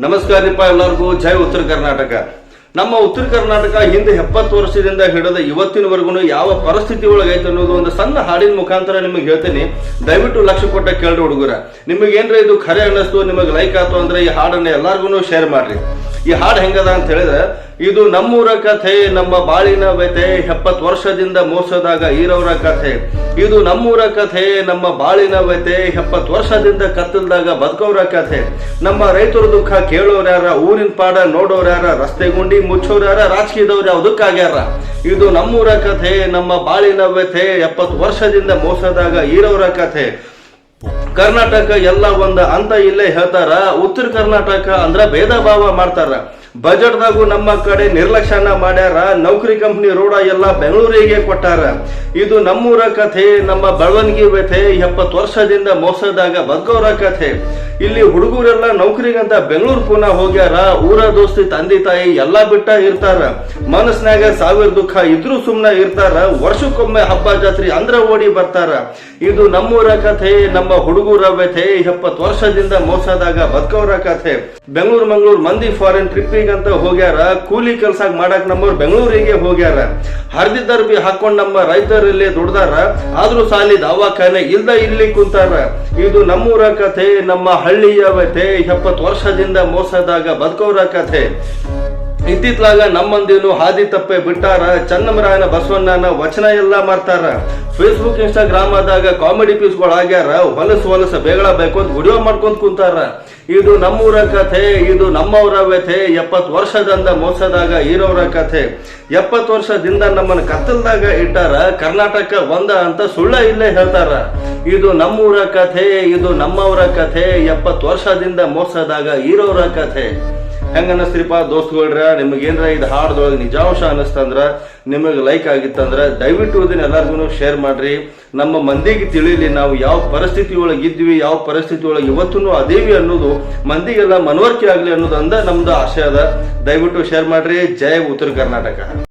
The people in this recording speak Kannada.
ನಮಸ್ಕಾರಪ್ಪ ಎಲ್ಲರಿಗೂ. ಜೈ ಉತ್ತರ ಕರ್ನಾಟಕ. ನಮ್ಮ ಉತ್ತರ ಕರ್ನಾಟಕ ಹಿಂದೆ 70 ವರ್ಷದಿಂದ ಹಿಡಿದ ಇವತ್ತಿನವರೆಗೂ ಯಾವ ಪರಿಸ್ಥಿತಿ ಒಳಗೈತೆ ಅನ್ನೋದು ಒಂದು ಸಣ್ಣ ಹಾಡಿನ ಮುಖಾಂತರ ನಿಮಗೆ ಹೇಳ್ತೀನಿ. ದಯವಿಟ್ಟು ಲಕ್ಷ್ಯ ಕೊಟ್ಟ ಕೇಳ್ರಿ ಹುಡುಗರ. ನಿಮಗೆ ಏನ್ರ ಇದು ಖರೆ ಅನ್ನಿಸ್ತು, ನಿಮಗೆ ಲೈಕ್ ಆಯ್ತು ಅಂದ್ರೆ ಈ ಹಾಡನ್ನ ಎಲ್ಲಾರ್ಗು ಶೇರ್ ಮಾಡ್ರಿ. ಈ ಹಾಡು ಹೆಂಗದ ಅಂತ ಹೇಳಿದ್ರೆ, ಇದು ನಮ್ಮೂರ ಕಥೆ, ನಮ್ಮ ಬಾಳಿನ ವ್ಯಥೆ, 70 ವರ್ಷದಿಂದ ಮೋಸದಾಗ ಈರವರ ಕಥೆ. ಇದು ನಮ್ಮೂರ ಕಥೆ, ನಮ್ಮ ಬಾಳಿನ ವ್ಯಥೆ, 70 ವರ್ಷದಿಂದ ಕತ್ತಲ್ದಾಗ ಬದುಕೋರ ಕಥೆ. ನಮ್ಮ ರೈತರ ದುಃಖ ಕೇಳೋರ್ಯಾರ, ಊರಿನ ಪಾಡ ನೋಡೋರ್ಯಾರ, ರಸ್ತೆ ಗುಂಡಿ ಮುಚ್ಚೋರ್ಯಾರ, ರಾಜಕೀಯದವ್ರು ಯಾವುದಕ್ಕಾಗ್ಯಾರ. ಇದು ನಮ್ಮೂರ ಕಥೆ, ನಮ್ಮ ಬಾಳಿನ ವ್ಯಥೆ, 70 ವರ್ಷದಿಂದ ಮೋಸದಾಗ ಈರವರ ಕಥೆ. ಕರ್ನಾಟಕ ಎಲ್ಲ ಒಂದ ಅಂತ ಇಲ್ಲೇ ಹೇಳ್ತಾರ. ಉತ್ತರ ಕರ್ನಾಟಕ ಅಂದ್ರ ಭೇದ ಭಾವ ಮಾಡ್ತಾರ. ಬಜೆಟ್ದಾಗೂ ನಮ್ಮ ಕಡೆ ನಿರ್ಲಕ್ಷ್ಯನ ಮಾಡ್ಯಾರ. ನೌಕರಿ ಕಂಪ್ನಿ ರೋಡ ಎಲ್ಲ ಬೆಂಗಳೂರಿಗೆ ಕೊಟ್ಟಾರ. ಇದು ನಮ್ಮೂರ ಕಥೆ, ನಮ್ಮ ಬೆಳವಣಿಗೆ ವ್ಯಥೆ, 70 ವರ್ಷದಿಂದ ಮೋಸದಾಗ ಬದುಕೋರ ಕಥೆ. ಇಲ್ಲಿ ಹುಡುಗರೆಲ್ಲ ನೌಕರಿಗಂತ ಬೆಂಗಳೂರು ಪುನಃ ಹೋಗ್ಯಾರ. ಊರ ದೋಸ್ತಿ ತಂದೆ ತಾಯಿ ಎಲ್ಲಾ ಬಿಟ್ಟ ಇರ್ತಾರ. ಮನಸ್ನಾಗ 1000 ದುಃಖ ಇದ್ರೂ ಸುಮ್ನ ಇರ್ತಾರ. ವರ್ಷಕ್ಕೊಮ್ಮೆ ಹಬ್ಬ ಜಾತ್ರೆ ಅಂದ್ರ ಓಡಿ ಬರ್ತಾರ. ಇದು ನಮ್ಮೂರ ಕಥೆ, ನಮ್ಮ ಹುಡುಗರ ವ್ಯಥೆ, 70 ವರ್ಷದಿಂದ ಮೋಸದಾಗ ಬದುಕೋರ ಕಥೆ. ಬೆಂಗಳೂರು ಮಂಗಳೂರು ಮಂದಿ ಫಾರಿನ್ ಟ್ರಿಪ್ಪಿಗಂತ ಹೋಗ್ಯಾರ. ಕೂಲಿ ಕೆಲಸ ಮಾಡಕ್ ನಮ್ಮವ್ರು ಬೆಂಗಳೂರಿಗೆ ಹೋಗ್ಯಾರ. ಹರಿದಿದ್ದರ್ಬಿ ಹಾಕೊಂಡ್ ನಮ್ಮ ರೈತರಲ್ಲಿ ದುಡ್ದಾರ. ಆದ್ರೂ ಸಾಲಿ ದವಾಖಾನೆ ಇಲ್ದ ಇಲ್ಲಿ ಕುಂತಾರ. ಇದು ನಮ್ಮೂರ ಕಥೆ, ನಮ್ಮ ಹಳ್ಳಿಯ ವ್ಯಥೆ, 70 ವರ್ಷದಿಂದ ಮೋಸದಾಗ ಬದುಕೋರ ಕಥೆ. ಇತ್ತಿತ್ಲಾಗ ನಮ್ಮಂದಿನು ಹಾದಿ ತಪ್ಪೆ ಬಿಟ್ಟಾರ. ಚನ್ನಮರಾಯನ ಬಸವಣ್ಣನ ವಚನ ಎಲ್ಲ ಮಾಡ್ತಾರ. ಫೇಸ್ಬುಕ್ ಇನ್ಸ್ಟಾಗ್ರಾಮ್ ಆದಾಗ ಕಾಮಿಡಿ ಪೀಸ್ಗಳು ಆಗ್ಯಾರ. ಹೊಲಸ ಬೇಗಳ ಬೇಕು ಅಂತ ವಿಡಿಯೋ ಮಾಡ್ಕೊಂತ ಕುಂತಾರ. ಇದು ನಮ್ಮೂರ ಕಥೆ, ಇದು ನಮ್ಮವರ ವ್ಯಥೆ, 70 ವರ್ಷದಿಂದ ಮೋಸದಾಗ ಇರೋರ ಕಥೆ. 70 ವರ್ಷದಿಂದ ನಮ್ಮನ್ನ ಕತ್ತಲ್ದಾಗ ಇಟ್ಟಾರ. ಕರ್ನಾಟಕ ಒಂದ ಅಂತ ಸುಳ್ಳ ಇಲ್ಲೇ ಹೇಳ್ತಾರ. ಇದು ನಮ್ಮೂರ ಕಥೆ, ಇದು ನಮ್ಮವರ ಕಥೆ, 70 ವರ್ಷದಿಂದ ಮೋಸದಾಗ ಇರೋರ ಕಥೆ. ಹೆಂಗ ಅನ್ನಿಸ್ತ್ರಿಪ್ಪ ದೋಸ್ತುಗಳ್ರ? ನಿಮಗೇನ್ರ ಇದು ಹಾಡ್ದೊಳಗೆ ನಿಜಾಂಶ ಅನ್ನಿಸ್ತಂದ್ರ, ನಿಮಗೆ ಲೈಕ್ ಆಗಿತ್ತಂದ್ರ ದಯವಿಟ್ಟು ಇದನ್ನ ಎಲ್ಲರಿಗೂ ಶೇರ್ ಮಾಡ್ರಿ. ನಮ್ಮ ಮಂದಿಗೆ ತಿಳಿಲಿ ನಾವು ಯಾವ ಪರಿಸ್ಥಿತಿ ಒಳಗೆ ಇದ್ವಿ, ಯಾವ ಪರಿಸ್ಥಿತಿ ಒಳಗೆ ಇವತ್ತೂ ಅದೇವಿ ಅನ್ನೋದು ಮಂದಿಗೆಲ್ಲ ಮನವರಿಕೆ ಆಗ್ಲಿ ಅನ್ನೋದಂದ ನಮ್ದು ಆಶಯ ಅದ. ದಯವಿಟ್ಟು ಶೇರ್ ಮಾಡ್ರಿ. ಜೈ ಉತ್ತರ ಕರ್ನಾಟಕ.